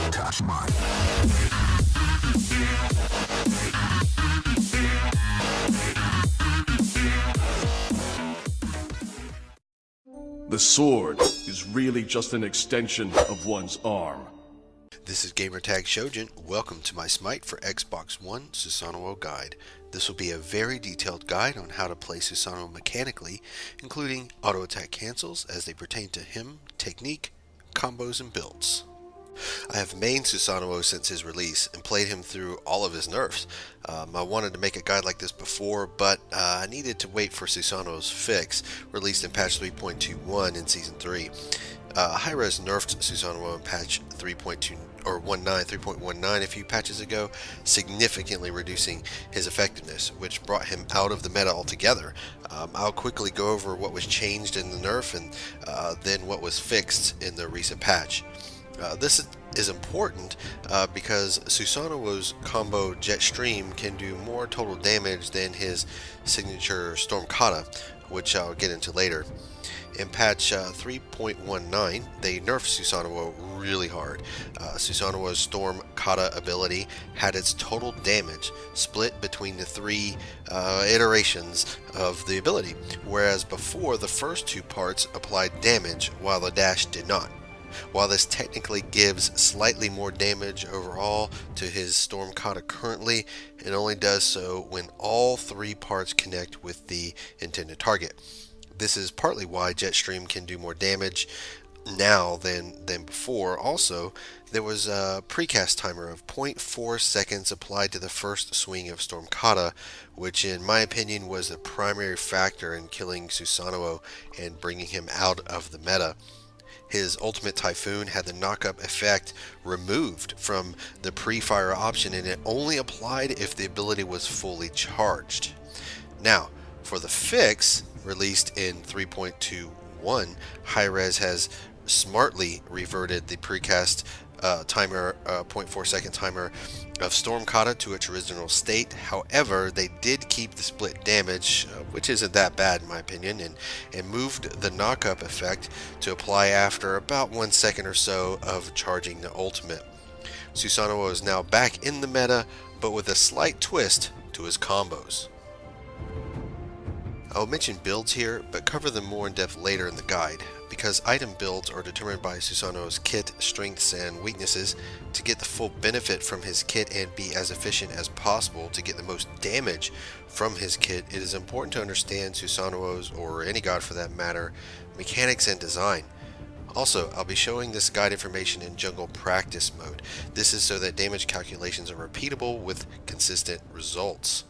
The sword is really just an extension of one's arm. This is Gamertag Shojin. Welcome to my Smite for Xbox One Susano guide. This will be a very detailed guide on how to play Susano mechanically, including auto attack cancels as they pertain to him, technique, combos, and builds. I have mained Susano since his release and played him through all of his nerfs. I wanted to make a guide like this before, but I needed to wait for Susano's fix, released in patch 3.21 in Season 3. Hi-Rez nerfed Susano in patch 3.19 a few patches ago, significantly reducing his effectiveness, which brought him out of the meta altogether. I'll quickly go over what was changed in the nerf and then what was fixed in the recent patch. This is important because Susano's combo Jet Stream can do more total damage than his signature Storm Kata, which I'll get into later. In patch 3.19, they nerfed Susano really hard. Susano's Storm Kata ability had its total damage split between the three iterations of the ability, whereas before the first two parts applied damage while the dash did not. While this technically gives slightly more damage overall to his Storm Kata currently, it only does so when all three parts connect with the intended target. This is partly why Jetstream can do more damage now than before. Also, there was a precast timer of 0.4 seconds applied to the first swing of Storm Kata, which in my opinion was the primary factor in killing Susano and bringing him out of the meta. His ultimate Typhoon had the knock-up effect removed from the pre-fire option, and it only applied if the ability was fully charged. Now, for the fix, released in 3.21, Hi-Rez has smartly reverted the precast timer, 0.4 second timer of Storm Kata to its original state. However, they did keep the split damage, which isn't that bad in my opinion, and moved the knock-up effect to apply after about 1 second or so of charging the ultimate. Susano is now back in the meta, but with a slight twist to his combos. I'll mention builds here, but cover them more in depth later in the guide, because item builds are determined by Susano's kit, strengths, and weaknesses. To get the full benefit from his kit and be as efficient as possible to get the most damage from his kit, it is important to understand Susano's, or any god for that matter, mechanics and design. Also, I'll be showing this guide information in jungle practice mode. This is so that damage calculations are repeatable with consistent results.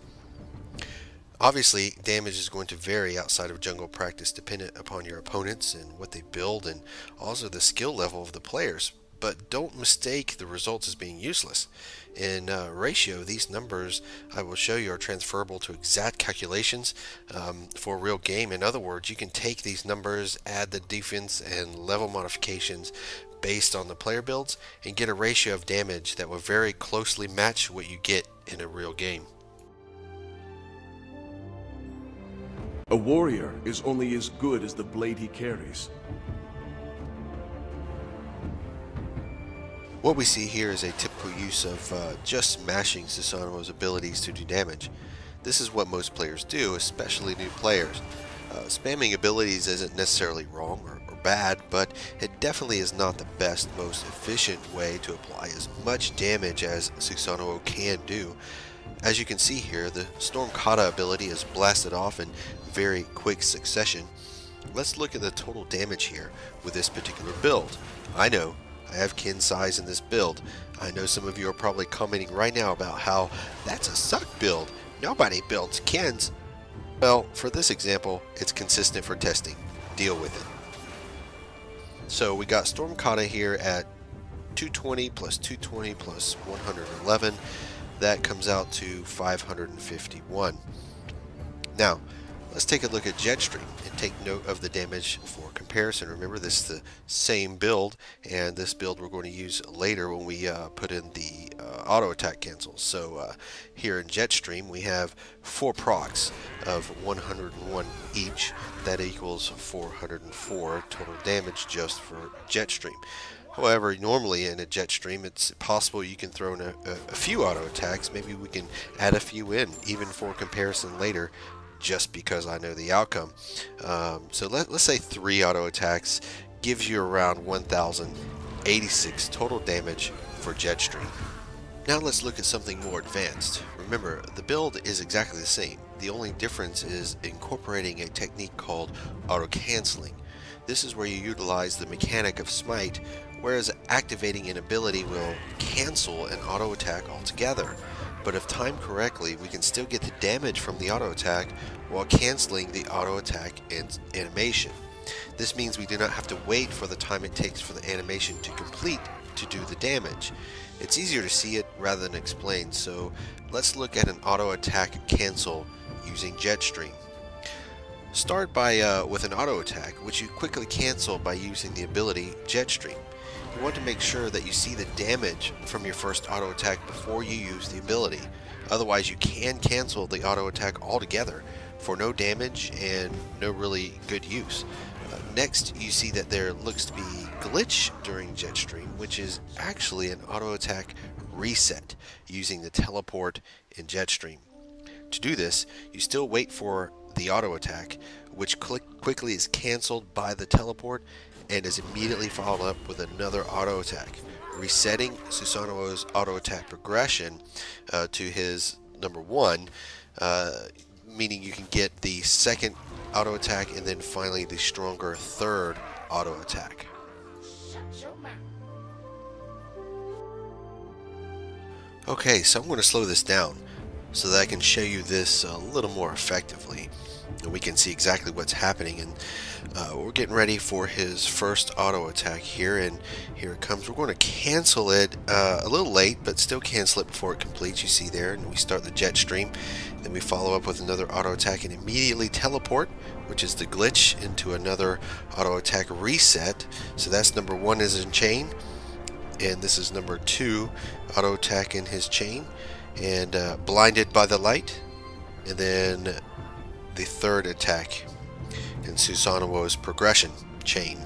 Obviously, damage is going to vary outside of jungle practice dependent upon your opponents and what they build, and also the skill level of the players, but don't mistake the results as being useless. In ratio, these numbers I will show you are transferable to exact calculations for a real game. In other words, you can take these numbers, add the defense and level modifications based on the player builds, and get a ratio of damage that will very closely match what you get in a real game. A warrior is only as good as the blade he carries. What we see here is a typical use of just smashing Susano's abilities to do damage. This is what most players do, especially new players. Spamming abilities isn't necessarily wrong or bad, but it definitely is not the best, most efficient way to apply as much damage as Susano can do. As you can see here, the Storm Kata ability is blasted off in very quick succession. Let's look at the total damage here with this particular build. I know I have kin size in this build. I know some of you are probably commenting right now about how that's a suck build. Nobody builds kins. Well, for this example, it's consistent for testing. Deal with it. So we got Storm Kata here at 220 plus 220 plus 111. That comes out to 551. Now, let's take a look at Jetstream and take note of the damage for comparison. Remember, this is the same build, and this build we're going to use later when we put in the auto attack cancels. So here in Jetstream we have 4 procs of 101 each. that equals 404 total damage just for Jetstream. However, normally in a Jetstream, it's possible you can throw in a few auto attacks. Maybe we can add a few in, even for comparison later, just because I know the outcome. So let's say 3 auto attacks gives you around 1,086 total damage for Jetstream. Now let's look at something more advanced. Remember, the build is exactly the same. The only difference is incorporating a technique called auto-canceling. This is where you utilize the mechanic of Smite, whereas activating an ability will cancel an auto attack altogether. But if timed correctly, we can still get the damage from the auto attack while canceling the auto attack animation. This means we do not have to wait for the time it takes for the animation to complete to do the damage. It's easier to see it rather than explain, so let's look at an auto attack cancel using Jetstream. Start with an auto attack, which you quickly cancel by using the ability Jetstream. You want to make sure that you see the damage from your first auto attack before you use the ability. Otherwise, you can cancel the auto attack altogether for no damage and no really good use. Next, you see that there looks to be glitch during Jetstream, which is actually an auto attack reset using the teleport in Jetstream. To do this, you still wait for the auto attack, which quickly is cancelled by the teleport and is immediately followed up with another auto attack, resetting Susano's auto attack progression to his number 1, meaning you can get the second auto attack and then finally the stronger third auto attack. Okay, so I'm going to slow this down so that I can show you this a little more effectively, and we can see exactly what's happening. And we're getting ready for his first auto attack here, and here it comes. We're going to cancel it a little late, but still cancel it before it completes. You see there, and we start the Jetstream, then we follow up with another auto attack and immediately teleport, which is the glitch, into another auto attack reset. So that's number 1 is in chain, and this is number 2 auto attack in his chain, and blinded by the light, and then the third attack in Susano's progression chain.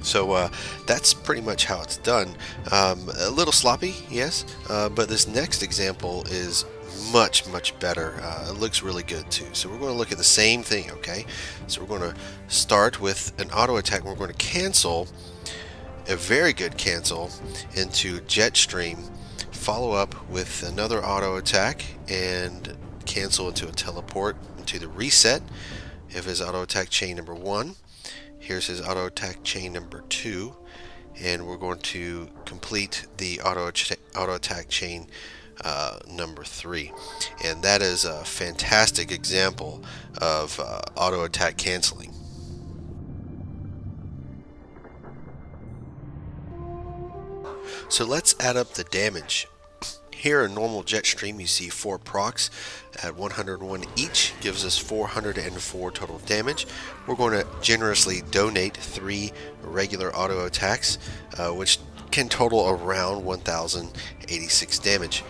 So that's pretty much how it's done. A little sloppy, yes, but this next example is much better. It looks really good too. So we're going to look at the same thing, okay? So we're going to start with an auto attack, and we're going to cancel a very good cancel into Jetstream, follow up with another auto attack and cancel into a teleport into the reset of his auto attack chain number 1. Here's his auto attack chain number 2, and we're going to complete the auto attack chain number 3. And that is a fantastic example of auto attack canceling. So let's add up the damage. Here in normal Jetstream, you see 4 procs at 101 each, gives us 404 total damage. We're going to generously donate 3 regular auto attacks, which can total around 1,086 damage.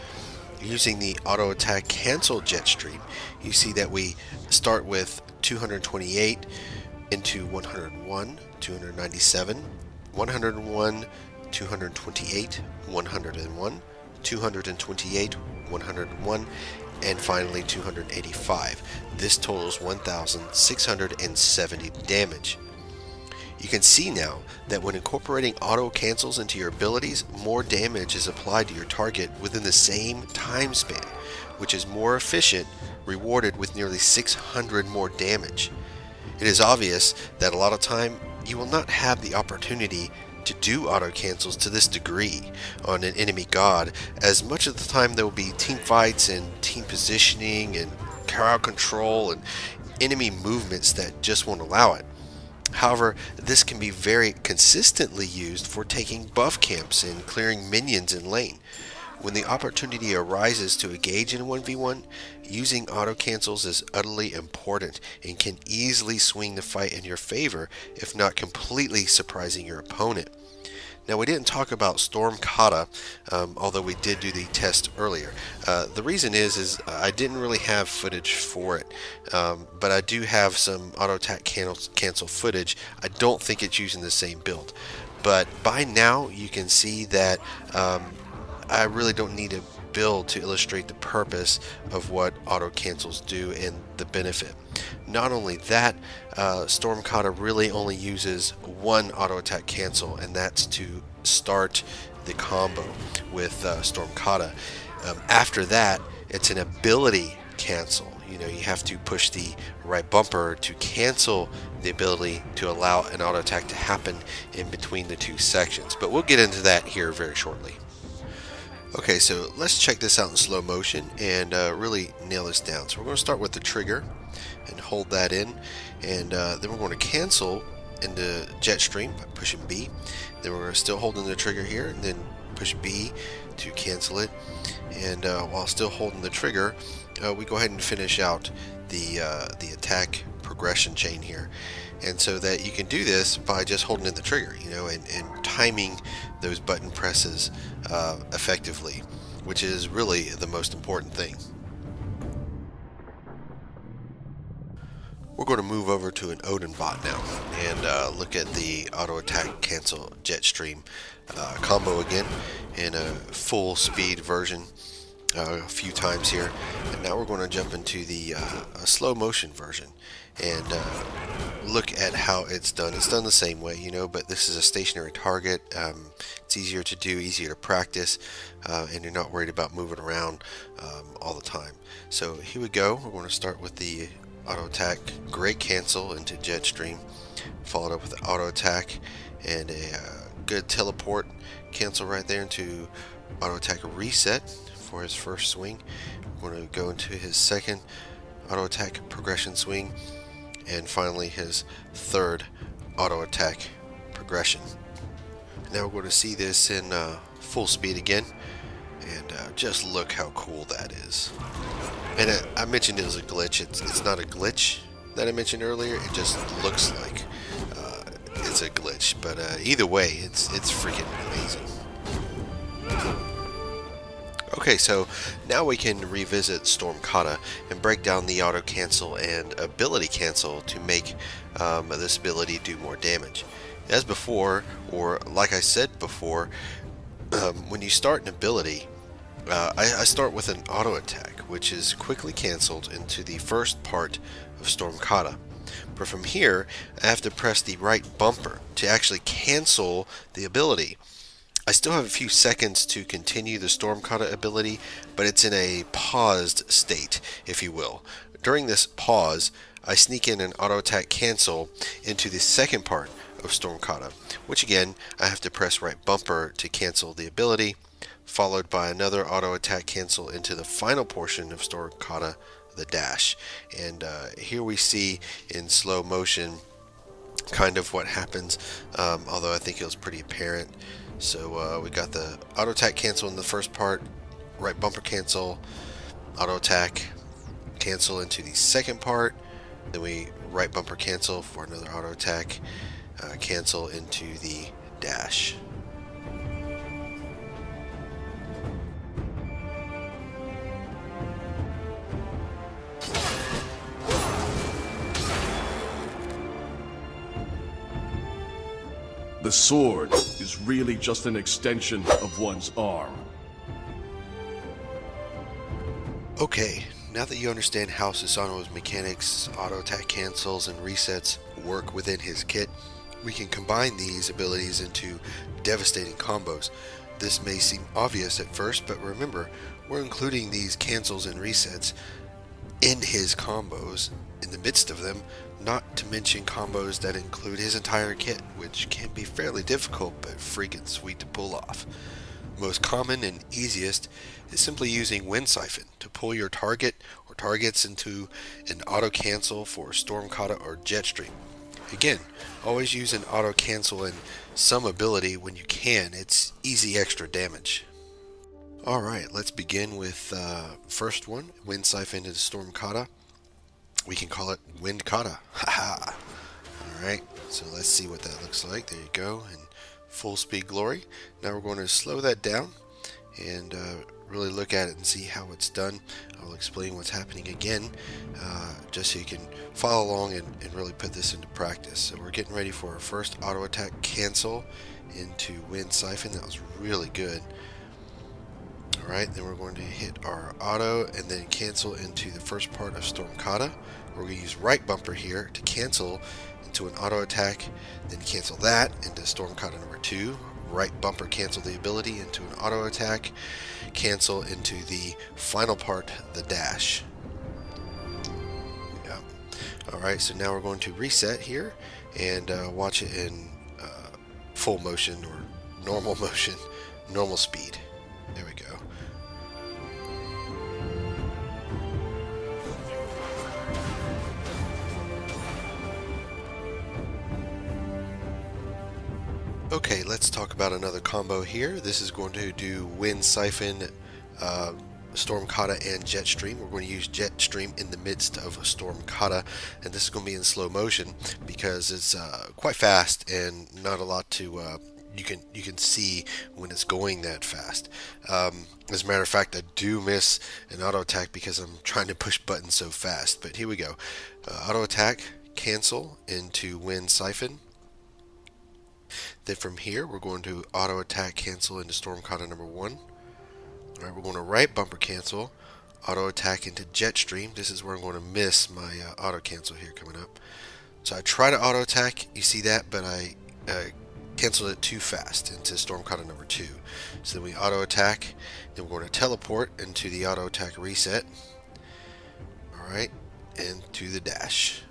Using the auto attack cancel Jetstream, you see that we start with 228 into 101, 297, 101, 228, 101, 228, 101, and finally 285. This totals 1,670 damage. You can see now that when incorporating auto cancels into your abilities, more damage is applied to your target within the same time span, which is more efficient, rewarded with nearly 600 more damage. It is obvious that a lot of time you will not have the opportunity to do auto cancels to this degree on an enemy god, as much of the time there will be team fights and team positioning and crowd control and enemy movements that just won't allow it. However, this can be very consistently used for taking buff camps and clearing minions in lane. When the opportunity arises to engage in a 1v1, using auto cancels is utterly important and can easily swing the fight in your favor, if not completely surprising your opponent. Now, we didn't talk about Storm Kata, although we did do the test earlier. The reason is I didn't really have footage for it, but I do have some auto attack cancel footage. I don't think it's using the same build, but by now you can see that I really don't need a build to illustrate the purpose of what auto cancels do and the benefit. Not only that, Storm Kata really only uses one auto attack cancel, and that's to start the combo with Storm Kata. After that, it's an ability cancel. You know, you have to push the right bumper to cancel the ability to allow an auto attack to happen in between the two sections. But we'll get into that here very shortly. Okay, so let's check this out in slow motion and really nail this down. So we're going to start with the trigger and hold that in, and then we're going to cancel into jet stream by pushing B. Then we're going to still holding the trigger here, and then push B to cancel it. And while still holding the trigger, we go ahead and finish out the attack progression chain here. And so that you can do this by just holding in the trigger, you know, and timing those button presses effectively, which is really the most important thing. We're going to move over to an Odin bot now and look at the auto attack cancel jet stream combo again in a full speed version a few times here. And now we're going to jump into the slow motion version and look at how it's done. It's done the same way, you know, but this is a stationary target. It's easier to do, easier to practice, and you're not worried about moving around all the time. So here we go. We're going to start with the auto attack great cancel into jet stream, followed up with the auto attack and a good teleport cancel right there into auto attack reset for his first swing. We're going to go into his second auto attack progression swing, and finally his third auto attack progression. Now we're going to see this in full speed again, and just look how cool that is. And I mentioned it was a glitch. It's not a glitch that I mentioned earlier. It just looks like it's a glitch. But either way, it's freaking amazing. Okay, so now we can revisit Storm Kata and break down the auto cancel and ability cancel to make this ability do more damage. As before, or like I said before, when you start an ability, I start with an auto attack, which is quickly cancelled into the first part of Storm Kata. But from here, I have to press the right bumper to actually cancel the ability. I still have a few seconds to continue the Storm Kata ability, but it's in a paused state, if you will. During this pause, I sneak in an auto attack cancel into the second part of Storm Kata, which again, I have to press right bumper to cancel the ability, followed by another auto attack cancel into the final portion of Storm Kata, the dash. And here we see in slow motion kind of what happens, although I think it was pretty apparent. So we got the auto attack cancel in the first part, right bumper cancel, auto attack cancel into the second part, then we right bumper cancel for another auto attack cancel into the dash. The sword is really just an extension of one's arm. Okay, now that you understand how Susano's mechanics, auto attack cancels, and resets work within his kit, we can combine these abilities into devastating combos. This may seem obvious at first, but remember, we're including these cancels and resets in his combos, in the midst of them, not to mention combos that include his entire kit, which can be fairly difficult but freaking sweet to pull off. Most common and easiest is simply using Wind Siphon to pull your target or targets into an auto cancel for Storm Kata or Jetstream. Again, always use an auto cancel in some ability when you can. It's easy extra damage. Alright, let's begin with first one, Wind Siphon into Storm Kata. We can call it Wind Kata. Haha. Alright, so let's see what that looks like. There you go. And full speed glory. Now we're going to slow that down and really look at it and see how it's done. I'll explain what's happening again, just so you can follow along and really put this into practice. So we're getting ready for our first auto attack cancel into Wind Siphon. That was really good. Alright, then we're going to hit our auto and then cancel into the first part of Storm Kata. We're going to use right bumper here to cancel into an auto attack, then cancel that into Storm Kata number 2. Right bumper cancel the ability into an auto attack, cancel into the final part, the dash. Yeah. Alright, so now we're going to reset here and watch it in full motion or normal motion, normal speed. There we go. Okay, let's talk about another combo here. This is going to do Wind Siphon, Storm Kata, and Jet Stream. We're going to use Jet Stream in the midst of Storm Kata, and this is going to be in slow motion because it's quite fast and not a lot to you can see when it's going that fast. As a matter of fact, I do miss an auto attack because I'm trying to push buttons so fast. But here we go. Auto attack, cancel into Wind Siphon. Then from here, we're going to auto attack cancel into Storm Kata number 1. Alright, we're going to right bumper cancel, auto attack into Jet Stream. This is where I'm going to miss my auto cancel here coming up. So I try to auto attack, you see that, but I canceled it too fast into Storm Kata number 2. So then we auto attack, then we're going to teleport into the auto attack reset. Alright, and to the dash.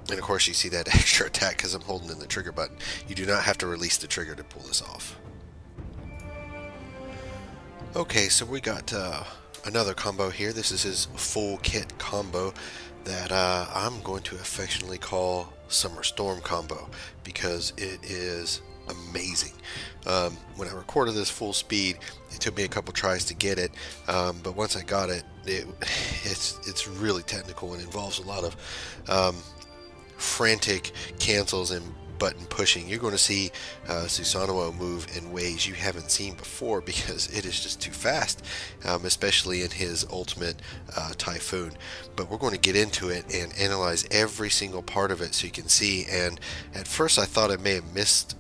And of course you see that extra attack because I'm holding in the trigger button. You do not have to release the trigger to pull this off. Okay, so we got another combo here. This is his full kit combo that I'm going to affectionately call Summer Storm combo because it is amazing. When I recorded this full speed, it took me a couple tries to get it, but once I got it, it's really technical and involves a lot of frantic cancels and button pushing. You're going to see Susano move in ways you haven't seen before because it is just too fast, especially in his ultimate Typhoon. But we're going to get into it and analyze every single part of it so you can see. And at first I thought I may have missed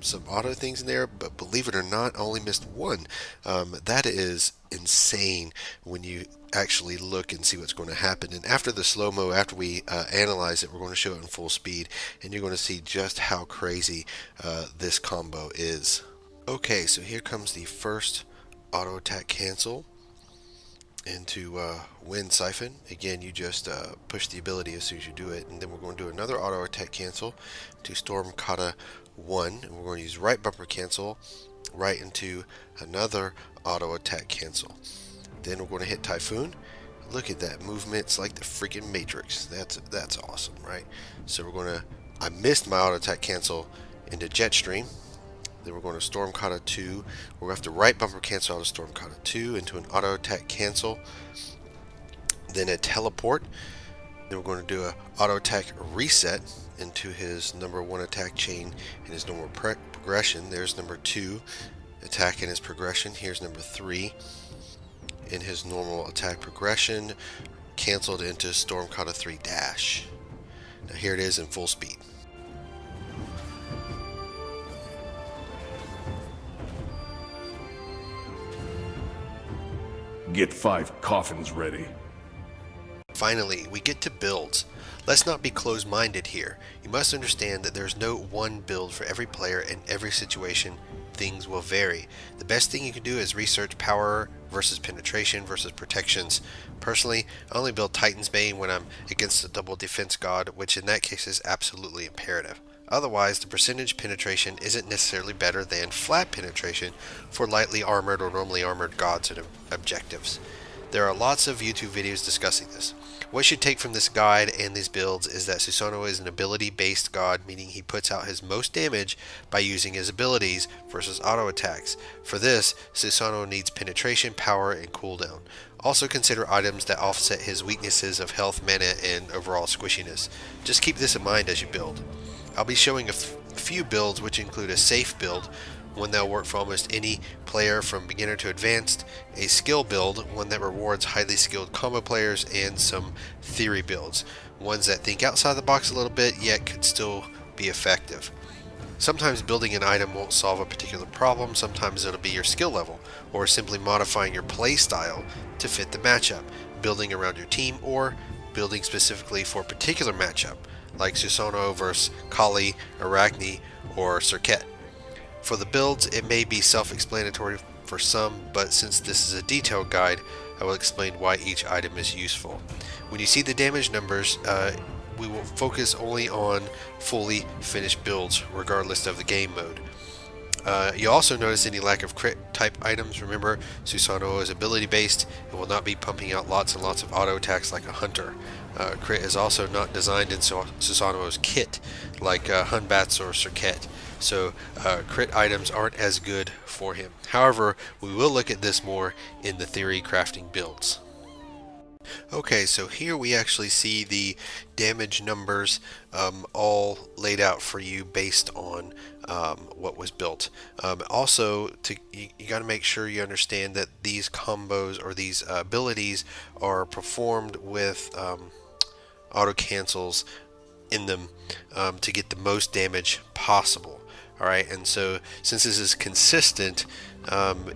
some auto things in there, but believe it or not, I only missed one. That is insane when you actually look and see what's going to happen. And after the slow-mo, after we analyze it, we're going to show it in full speed, and you're going to see just how crazy this combo is. Okay, so here comes the first auto attack cancel into Wind Siphon. Again, you just push the ability as soon as you do it, and then we're going to do another auto attack cancel to Storm Kata 1, and we're going to use right bumper cancel right into another auto attack cancel. Then we're going to hit Typhoon. Look at that movement. It's like the freaking Matrix. That's awesome, right? So we're going to, I missed my auto attack cancel into Jet Stream. Then we're going to Storm Kata 2. We're going to have to right bumper cancel out of Storm Kata 2 into an auto attack cancel. Then a teleport. Then we're going to do a auto attack reset into his number 1 attack chain in his normal progression. There's number 2 attack in his progression. Here's number 3 in his normal attack progression, canceled into Storm Kata 3 dash. Now here it is in full speed. Get 5 coffins ready. Finally, we get to builds. Let's not be closed-minded here. You must understand that there's no one build for every player in every situation. Things will vary. The best thing you can do is research power versus penetration versus protections. Personally, I only build Titan's Bane when I'm against a double defense god, which in that case is absolutely imperative. Otherwise, the percentage penetration isn't necessarily better than flat penetration for lightly armored or normally armored gods and objectives. There are lots of YouTube videos discussing this. What you should take from this guide and these builds is that Susano is an ability-based god, meaning he puts out his most damage by using his abilities versus auto attacks. For this, Susano needs penetration, power, and cooldown. Also consider items that offset his weaknesses of health, mana, and overall squishiness. Just keep this in mind as you build. I'll be showing few builds, which include a safe build, one that will work for almost any player from beginner to advanced, a skill build, one that rewards highly skilled combo players, and some theory builds, ones that think outside the box a little bit yet could still be effective. Sometimes building an item won't solve a particular problem, sometimes it'll be your skill level, or simply modifying your play style to fit the matchup, building around your team, or building specifically for a particular matchup, like Susano versus Kali, Arachne, or Serket. For the builds, it may be self-explanatory for some, but since this is a detailed guide, I will explain why each item is useful. When you see the damage numbers, we will focus only on fully finished builds, regardless of the game mode. You'll also notice any lack of crit type items. Remember, Susano is ability based and will not be pumping out lots and lots of auto attacks like a hunter. Crit is also not designed in Susano's kit like Hunbats or Serket, so crit items aren't as good for him. However, we will look at this more in the theory crafting builds. Okay, so here we actually see the damage numbers all laid out for you based on what was built. Also, you got to make sure you understand that these combos or these abilities are performed with auto cancels in them to get the most damage possible. Alright, and so since this is consistent,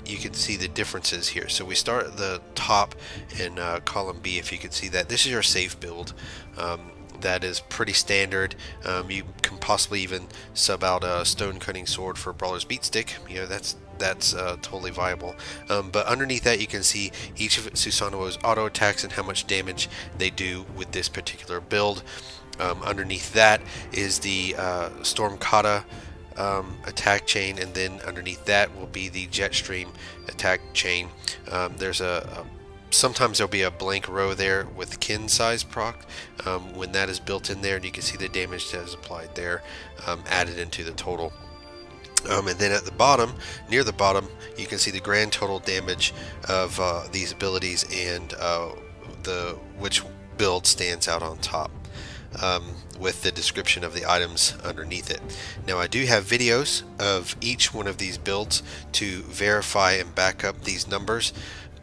you can see the differences here. So we start at the top in column B, if you can see that. This is your safe build. That is pretty standard. You can possibly even sub out a stone cutting sword for Brawler's Beat Stick. You know, that's totally viable. But underneath that, you can see each of Susano's auto attacks and how much damage they do with this particular build. Underneath that is the Storm Kata attack chain, and then underneath that will be the Jetstream attack chain. There's sometimes there'll be a blank row there with kin size proc. When that is built in there, and you can see the damage that is applied there added into the total. And then at the bottom, near the bottom, you can see the grand total damage of these abilities and which build stands out on top. With the description of the items underneath it. Now, I do have videos of each one of these builds to verify and back up these numbers,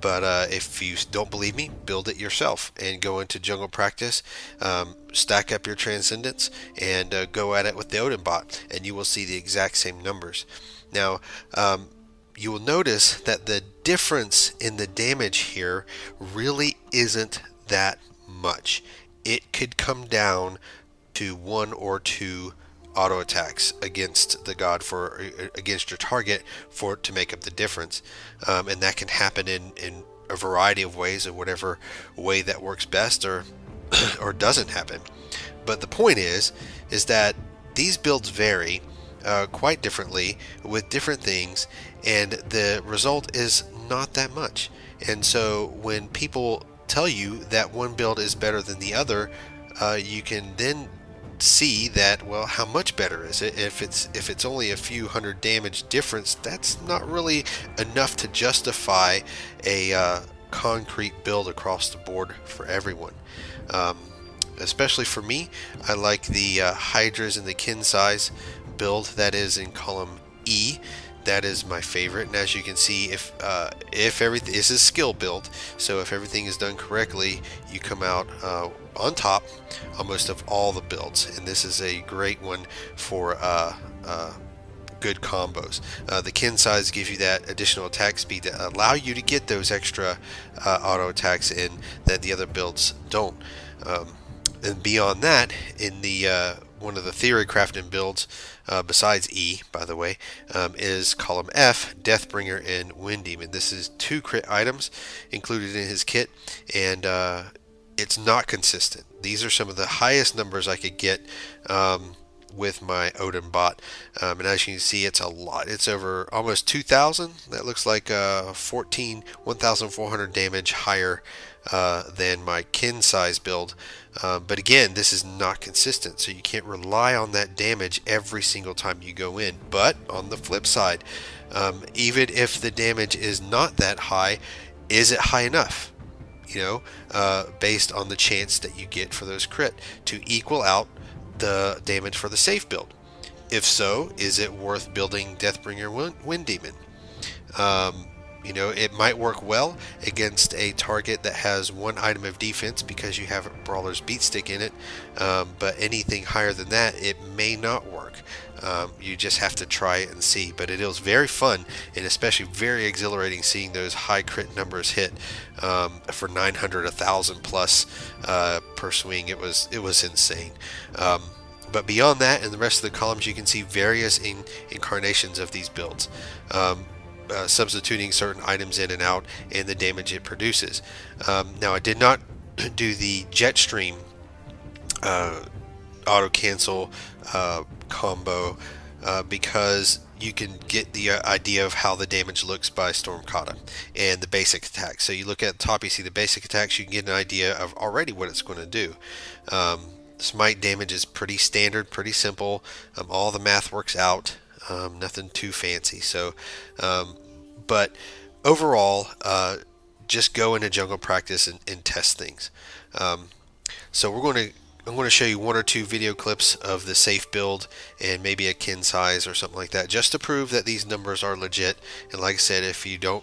but if you don't believe me, build it yourself and go into Jungle Practice, stack up your Transcendence, and go at it with the Odin bot, and you will see the exact same numbers. Now, you will notice that the difference in the damage here really isn't that much. It could come down to 1 or 2 auto attacks against the god against your target to make up the difference, and that can happen in a variety of ways, or whatever way that works best, or or doesn't happen. But the point is that these builds vary quite differently with different things, and the result is not that much. And so when people tell you that one build is better than the other, you can then see that, well, how much better is it? If it's only a few hundred damage difference, that's not really enough to justify a concrete build across the board for everyone. Especially for me, I like the Hydras and the kin size build that is in column E. That is my favorite, and as you can see, if everything is a skill build, so if everything is done correctly, you come out on top almost of all the builds, and this is a great one for good combos. The kin size gives you that additional attack speed that allow you to get those extra auto attacks in that the other builds don't. And beyond that, in the one of the theory crafting builds, besides E, by the way, is column F, Deathbringer and Wind Demon. This is 2 crit items included in his kit, and it's not consistent. These are some of the highest numbers I could get with my Odin bot, and as you can see, it's a lot. It's over almost 2,000. That looks like 1,400 damage higher than my kin size build. But again, this is not consistent, so you can't rely on that damage every single time you go in. But on the flip side, even if the damage is not that high, is it high enough? You know, based on the chance that you get for those crit to equal out the damage for the safe build. If so, is it worth building Deathbringer Wind Demon? You know, it might work well against a target that has one item of defense because you have Brawler's Beatstick in it, but anything higher than that, it may not work. You just have to try it and see. But it is very fun and especially very exhilarating seeing those high crit numbers hit for 900, 1,000 plus per swing. It was insane. But beyond that, in the rest of the columns, you can see various incarnations of these builds. Substituting certain items in and out and the damage it produces. Now, I did not do the Jetstream auto cancel combo because you can get the idea of how the damage looks by Stormkata and the basic attacks. So you look at the top, you see the basic attacks, you can get an idea of already what it's going to do. Smite damage is pretty standard, pretty simple. All the math works out. Nothing too fancy. So, but overall, just go into jungle practice and test things. So I'm going to show you one or two video clips of the safe build and maybe a kin size or something like that, just to prove that these numbers are legit. And like I said, if you don't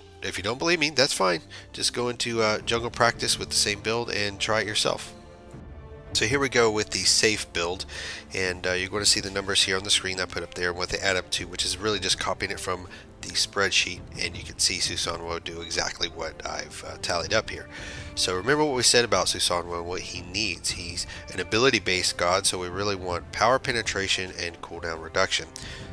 believe me, that's fine. Just go into jungle practice with the same build and try it yourself. So here we go with the safe build, and you're going to see the numbers here on the screen I put up there and what they add up to, which is really just copying it from the spreadsheet, and you can see Susano do exactly what I've tallied up here. So remember what we said about Susano and what he needs. He's an ability-based god, so we really want power penetration and cooldown reduction.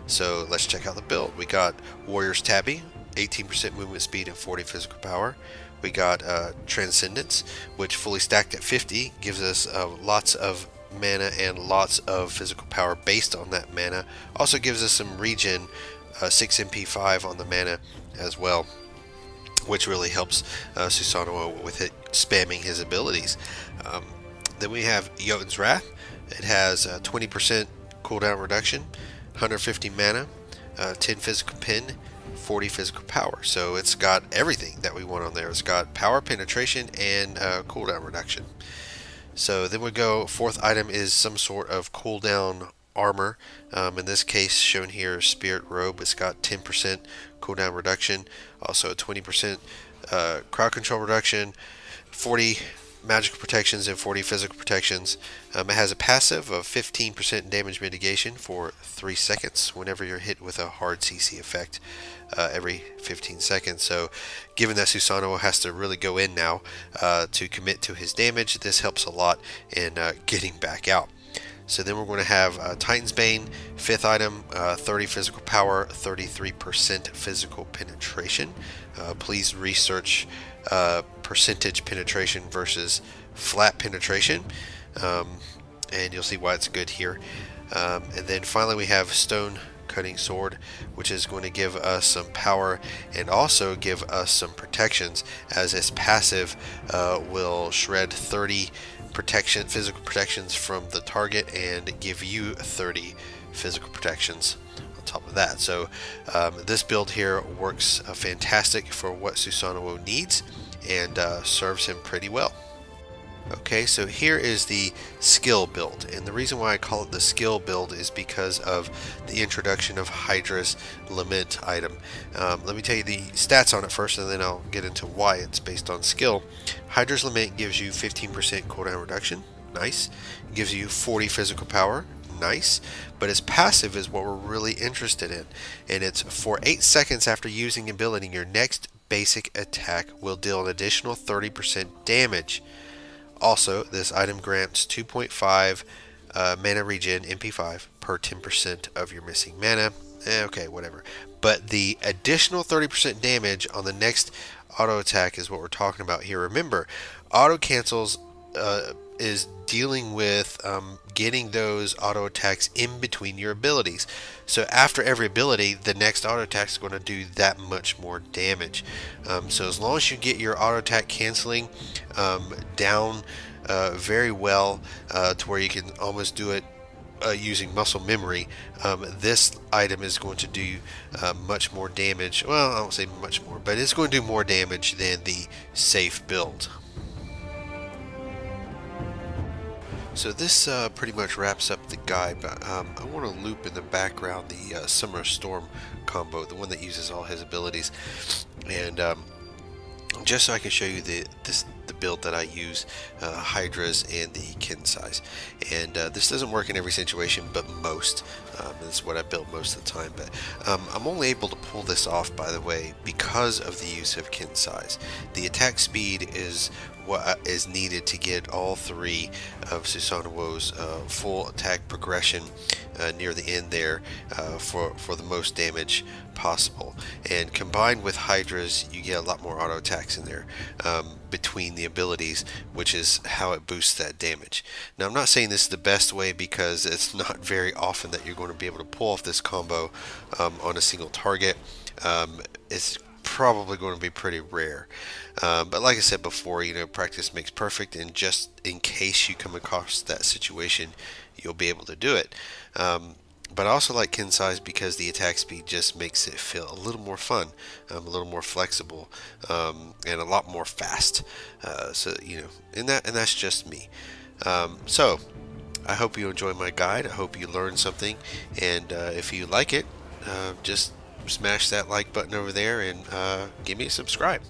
So let's check out the build. We got Warrior's Tabby, 18% movement speed and 40 physical power. We got Transcendence, which fully stacked at 50 gives us lots of mana and lots of physical power based on that mana. Also gives us some regen, 6 MP5 on the mana as well, which really helps Susano with it spamming his abilities. Then we have Jotun's Wrath. It has 20% cooldown reduction, 150 mana, 10 physical pen, 40 physical power. So it's got everything that we want on there. It's got power penetration and cooldown reduction. So then we go, fourth item is some sort of cooldown armor. In this case shown here, Spirit Robe. It's got 10% cooldown reduction, also 20% crowd control reduction, 40 magical protections and 40 physical protections. It has a passive of 15% damage mitigation for 3 seconds whenever you're hit with a hard CC effect every 15 seconds. So given that Susano has to really go in now to commit to his damage, this helps a lot in getting back out. So then we're going to have Titan's Bane, fifth item, 30 physical power, 33% physical penetration. Please research percentage penetration versus flat penetration, and you'll see why it's good here. And then finally we have Stone Cutting Sword, which is going to give us some power and also give us some protections, as its passive will shred 30 physical protections from the target and give you 30 physical protections on top of that. So this build here works fantastic for what Susano needs and serves him pretty well. Okay, so here is the skill build, and the reason why I call it the skill build is because of the introduction of Hydra's Lament item. Let me tell you the stats on it first, and then I'll get into why it's based on skill. Hydra's Lament gives you 15% cooldown reduction, nice. It gives you 40 physical power, nice. But its passive is what we're really interested in, and it's for 8 seconds after using ability, your next basic attack will deal an additional 30% damage. Also, this item grants 2.5 mana regen MP5 per 10% of your missing mana. Okay, whatever. But the additional 30% damage on the next auto attack is what we're talking about here. Remember, auto cancels is dealing with getting those auto attacks in between your abilities. So after every ability, the next auto attack is going to do that much more damage. So as long as you get your auto attack canceling down very well to where you can almost do it using muscle memory, this item is going to do much more damage. Well, I won't say much more, but it's going to do more damage than the safe build. So this pretty much wraps up the guide, but I want to loop in the background the Summer Storm combo, the one that uses all his abilities, and just so I can show you the build that I use, Hydras and the kin size. And this doesn't work in every situation, but most. This is what I build most of the time. But I'm only able to pull this off, by the way, because of the use of kin size. The attack speed is what is needed to get all three of Susano's full attack progression near the end there for the most damage possible. And combined with Hydras, you get a lot more auto attacks in there between the abilities, which is how it boosts that damage. Now, I'm not saying this is the best way, because it's not very often that you're going to be able to pull off this combo on a single target. It's probably going to be pretty rare. But like I said before, practice makes perfect, and just in case you come across that situation, you'll be able to do it. But I also like kin size because the attack speed just makes it feel a little more fun, a little more flexible, and a lot more fast. And that's just me. So I hope you enjoy my guide. I hope you learned something, and if you like it, just smash that like button over there and give me a subscribe.